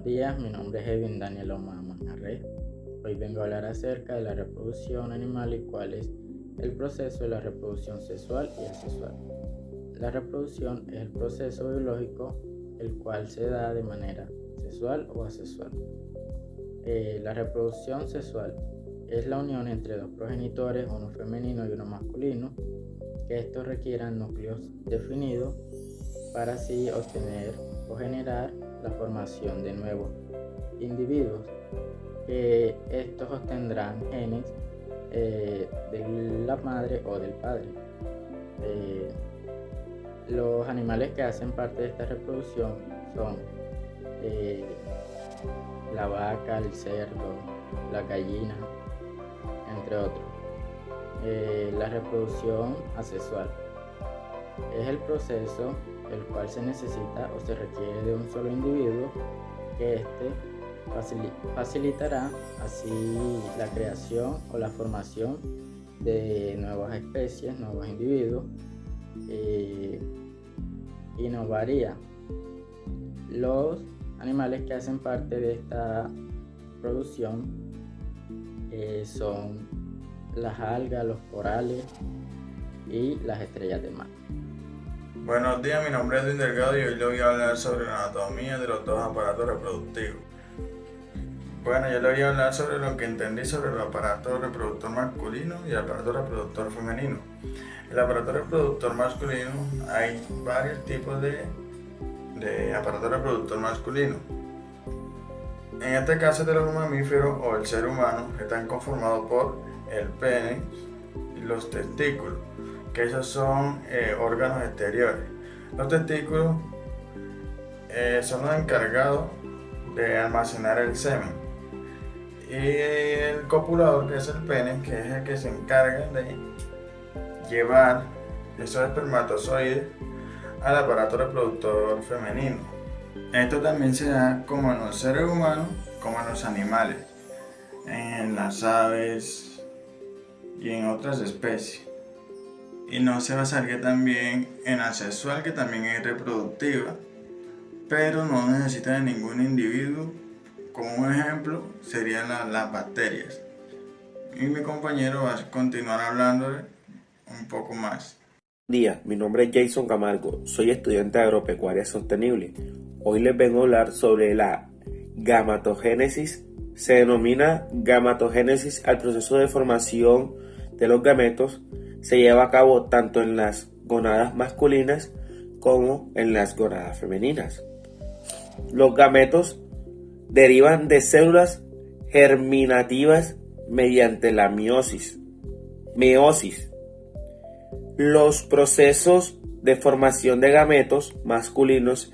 Buenos días, mi nombre es Edwin Daniel Omar Manjarre. Hoy vengo a hablar acerca de la reproducción animal y cuál es el proceso de la reproducción sexual y asexual. La reproducción es el proceso biológico el cual se da de manera sexual o asexual. La reproducción sexual es la unión entre dos progenitores, uno femenino y uno masculino, que estos requieran núcleos definidos para así obtener o generar la formación de nuevos individuos, que estos obtendrán genes de la madre o del padre. Los animales que hacen parte de esta reproducción son la vaca, el cerdo, la gallina, entre otros. La reproducción asexual es el proceso el cual se necesita o se requiere de un solo individuo, que éste facilitará así la creación o la formación de nuevas especies, nuevos individuos, y no varía. Los animales que hacen parte de esta producción son las algas, los corales y las estrellas de mar. Buenos días, mi nombre es Edwin Delgado y hoy le voy a hablar sobre la anatomía de los dos aparatos reproductivos. Bueno, yo le voy a hablar sobre lo que entendí sobre el aparato reproductor masculino y el aparato reproductor femenino. El aparato reproductor masculino, hay varios tipos de aparato reproductor masculino. En este caso de los mamíferos o el ser humano, que están conformados por el pene y los testículos, que esos son órganos exteriores. Los testículos son los encargados de almacenar el semen, y el copulador, que es el pene, que es el que se encarga de llevar esos espermatozoides al aparato reproductor femenino. Esto también se da como en los seres humanos como en los animales, en las aves y en otras especies. Y no se basaría también en la sexual, que también es reproductiva, pero no necesita de ningún individuo. Como un ejemplo serían las bacterias. Y mi compañero va a continuar hablándole un poco más. Buenos días, mi nombre es Jason Camargo, soy estudiante de agropecuaria sostenible. Hoy les vengo a hablar sobre la gametogénesis. Se denomina gametogénesis al proceso de formación de los gametos. Se lleva a cabo tanto en las gónadas masculinas como en las gónadas femeninas. Los gametos derivan de células germinativas mediante la meiosis. Los procesos de formación de gametos masculinos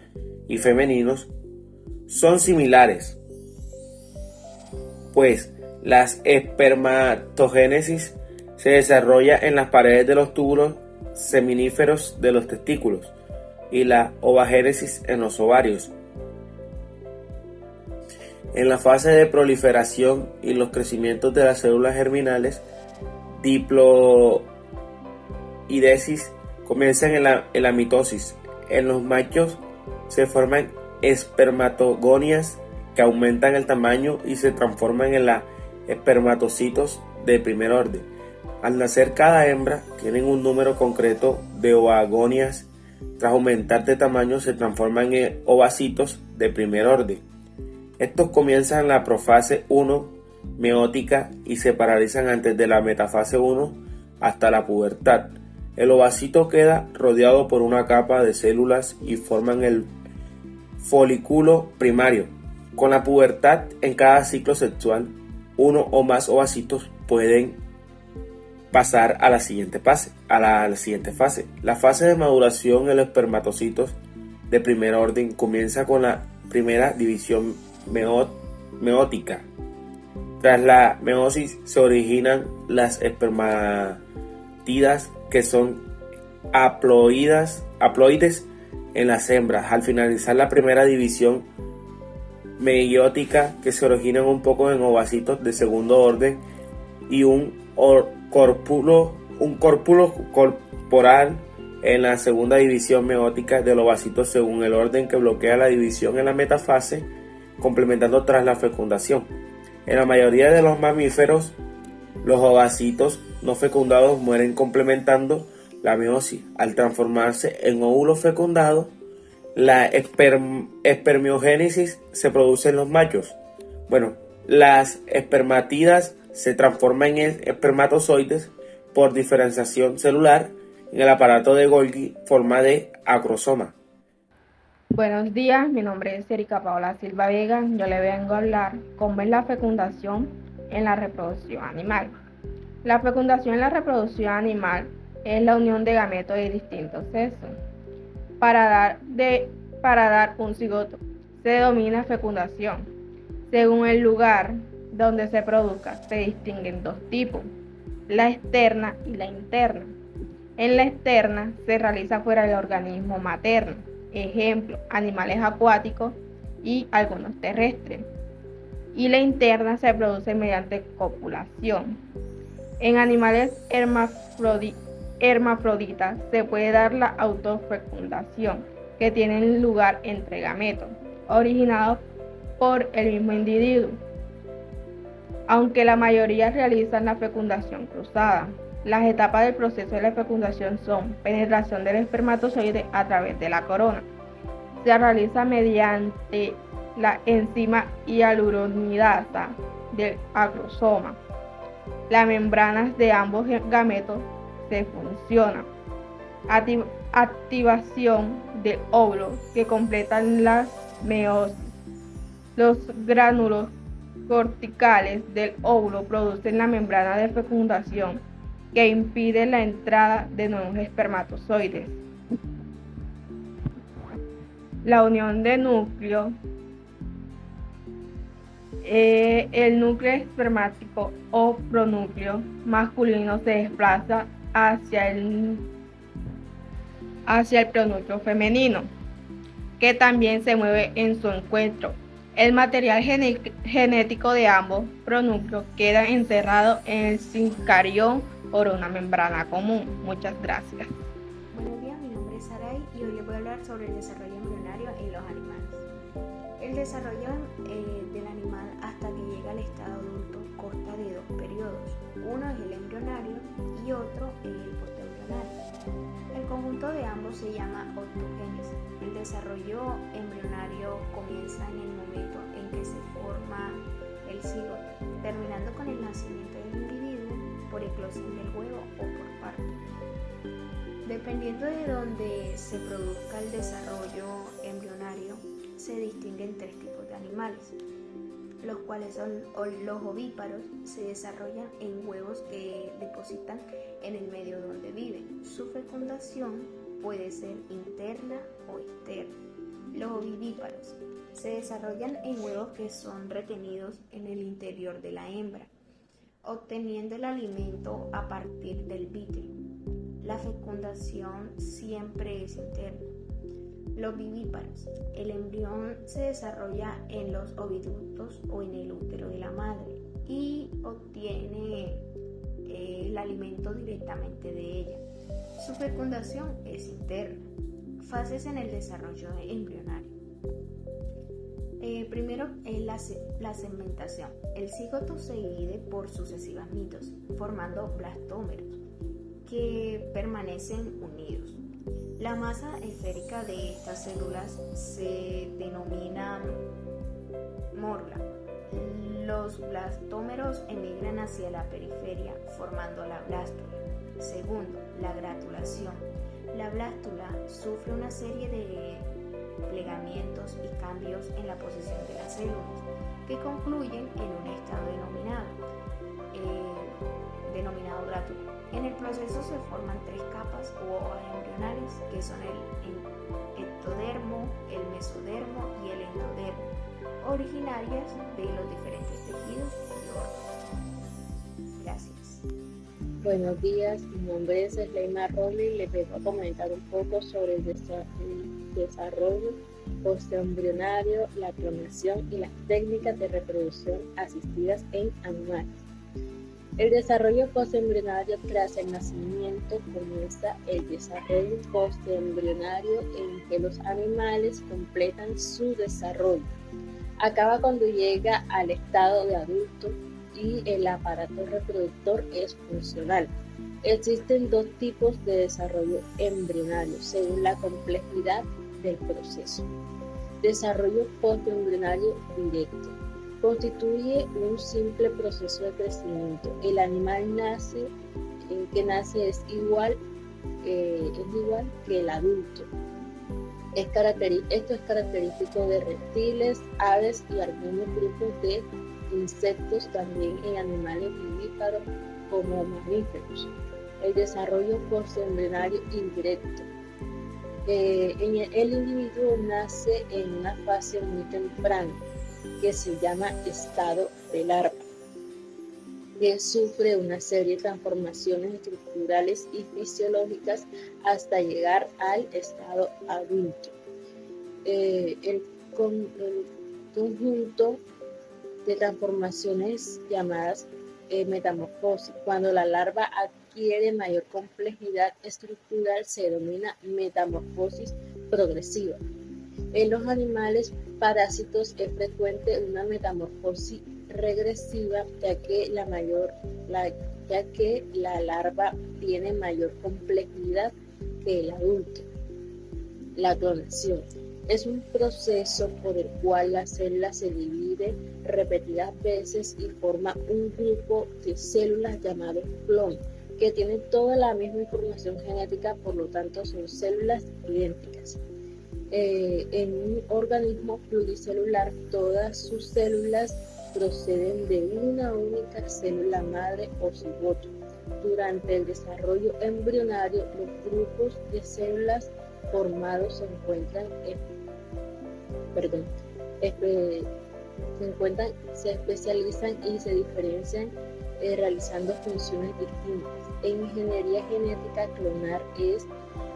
y femeninos son similares, pues la espermatogénesis se desarrolla en las paredes de los túbulos seminíferos de los testículos y la ovagénesis en los ovarios. En la fase de proliferación y los crecimientos de las células germinales, diploidesis comienzan en la mitosis. En los machos se forman espermatogonias que aumentan el tamaño y se transforman en los espermatocitos de primer orden. Al nacer, cada hembra tiene un número concreto de ovagonias. Tras aumentar de tamaño, se transforman en ovacitos de primer orden. Estos comienzan la profase 1 meótica y se paralizan antes de la metafase 1 hasta la pubertad. El ovacito queda rodeado por una capa de células y forman el folículo primario. Con la pubertad, en cada ciclo sexual, uno o más ovacitos pueden pasar a la siguiente fase. La fase de maduración en los espermatocitos de primer orden comienza con la primera división meótica. Tras la meiosis se originan las espermatidas, que son haploides en las hembras. Al finalizar la primera división meiótica, que se originan un poco en ovacitos de segundo orden y un córpulo corporal en la segunda división meótica del ovacito, según el orden que bloquea la división en la metafase. complementando tras la fecundación. En la mayoría de los mamíferos, los ovacitos no fecundados mueren complementando la meiosis. Al transformarse en óvulo fecundado, la espermiogénesis se produce en los machos. Las espermátidas se transforman en espermatozoides por diferenciación celular en el aparato de Golgi, forma de acrosoma. Buenos días, mi nombre es Erika Paola Silva Vega. Yo le vengo a hablar cómo es la fecundación en la reproducción animal. La fecundación en la reproducción animal es la unión de gametos de distintos sexos para dar un cigoto. Se denomina fecundación. Según el lugar donde se produzca, se distinguen dos tipos, la externa y la interna. En la externa se realiza fuera del organismo materno, ejemplo, animales acuáticos y algunos terrestres. Y la interna se produce mediante copulación. En animales hermafroditas se puede dar la autofecundación, que tiene lugar entre gametos, originados por el mismo individuo, aunque la mayoría realizan la fecundación cruzada. Las etapas del proceso de la fecundación son penetración del espermatozoide a través de la corona. Se realiza mediante la enzima hialuronidasa del acrosoma. Las membranas de ambos gametos se fusionan. Activación del óvulo que completan la meiosis. Los gránulos corticales del óvulo producen la membrana de fecundación que impide la entrada de nuevos espermatozoides. La unión de núcleo. El núcleo espermático o pronúcleo masculino se desplaza hacia el pronúcleo femenino, que también se mueve en su encuentro. El material genético de ambos pronúcleos queda encerrado en el sincarión por una membrana común. Muchas gracias. Buenos días, mi nombre es Saray y hoy les voy a hablar sobre el desarrollo embrionario en los animales. El desarrollo del animal hasta que llega al estado adulto consta de dos periodos. Uno es el embrionario y otro es el postembrionario. El conjunto de ambos se llama ontogénesis. El desarrollo embrionario comienza en el momento en que se forma el cigoto, terminando con el nacimiento del individuo por eclosión del huevo o por parto. Dependiendo de donde se produzca el desarrollo embrionario, se distinguen tres tipos de animales, los cuales son los ovíparos. Se desarrollan en huevos que depositan en el medio donde viven. Su fecundación puede ser interna o externa. Los ovivíparos se desarrollan en huevos que son retenidos en el interior de la hembra, obteniendo el alimento a partir del vítreo. La fecundación siempre es interna. Los vivíparos. El embrión se desarrolla en los oviductos o en el útero de la madre y obtiene el alimento directamente de ella. Su fecundación es interna. Fases en el desarrollo embrionario. Primero es la segmentación. El cigoto se divide por sucesivas mitosis, formando blastómeros que permanecen unidos. La masa esférica de estas células se denomina morla. Los blastómeros emigran hacia la periferia formando la blástula. Segundo, la gratulación. La blástula sufre una serie de plegamientos y cambios en la posición de las células que concluyen en un estado denominado grátula. En el proceso se forman tres capas u hojas embrionales que son el ectodermo, el mesodermo y el endodermo, originarias de los diferentes tejidos y órganos. Gracias. Buenos días, mi nombre es Sleima Roble y les vengo a comentar un poco sobre el desarrollo postembrionario, la clonación y las técnicas de reproducción asistidas en animales. El desarrollo postembrionario tras el nacimiento comienza el desarrollo postembrionario en que los animales completan su desarrollo. Acaba cuando llega al estado de adulto y el aparato reproductor es funcional. Existen dos tipos de desarrollo embrionario según la complejidad del proceso. Desarrollo postembrionario directo. Constituye un simple proceso de crecimiento. El animal que nace es igual que el adulto. Esto es característico de reptiles, aves y algunos grupos de insectos, también en animales vivíparos como mamíferos. El desarrollo postembrionario indirecto. El individuo nace en una fase muy temprana que se llama estado de larva, que sufre una serie de transformaciones estructurales y fisiológicas hasta llegar al estado adulto. El conjunto de transformaciones llamadas metamorfosis. Cuando la larva adquiere mayor complejidad estructural se denomina metamorfosis progresiva. En los animales parásitos es frecuente una metamorfosis regresiva, ya que la larva tiene mayor complejidad que el adulto. La clonación es un proceso por el cual la célula se divide repetidas veces y forma un grupo de células llamado clon, que tienen toda la misma información genética, por lo tanto son células idénticas. En un organismo pluricelular, todas sus células proceden de una única célula madre o cigoto. Durante el desarrollo embrionario, los grupos de células formados se especializan y se diferencian realizando funciones distintas. En ingeniería genética, clonar es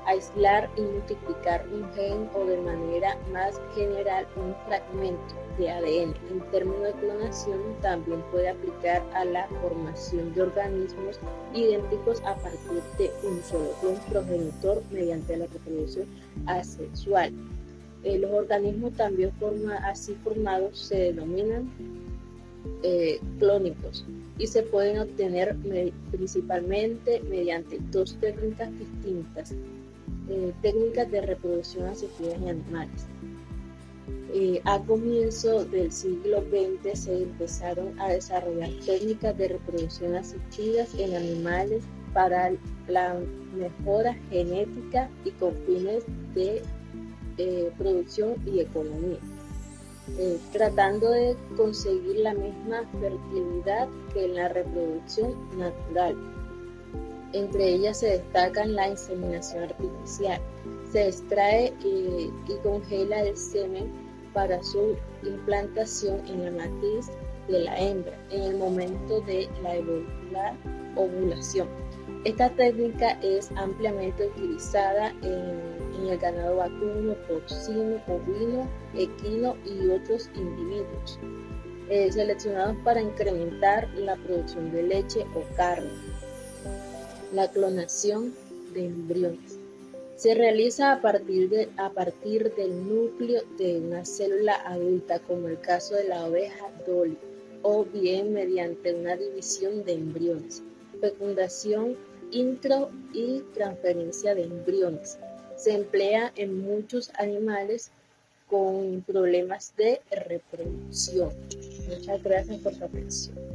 aislar y multiplicar un gen o, de manera más general, un fragmento de ADN. En términos de clonación, también puede aplicar a la formación de organismos idénticos a partir de un solo clon progenitor mediante la reproducción asexual. Los organismos también así formados se denominan clónicos y se pueden obtener principalmente mediante dos técnicas distintas, técnicas de reproducción asistida en animales. A comienzos del siglo XX se empezaron a desarrollar técnicas de reproducción asistidas en animales para la mejora genética y con fines de producción y economía, tratando de conseguir la misma fertilidad que en la reproducción natural. Entre ellas se destacan la inseminación artificial. Se extrae y congela el semen para su implantación en la matriz de la hembra en el momento de la ovulación. Esta técnica es ampliamente utilizada en el ganado vacuno, porcino, ovino, equino y otros individuos seleccionados para incrementar la producción de leche o carne. La clonación de embriones se realiza a partir del núcleo de una célula adulta, como el caso de la oveja Dolly, o bien mediante una división de embriones. Fecundación intro y transferencia de embriones. Se emplea en muchos animales con problemas de reproducción. Muchas gracias por su atención.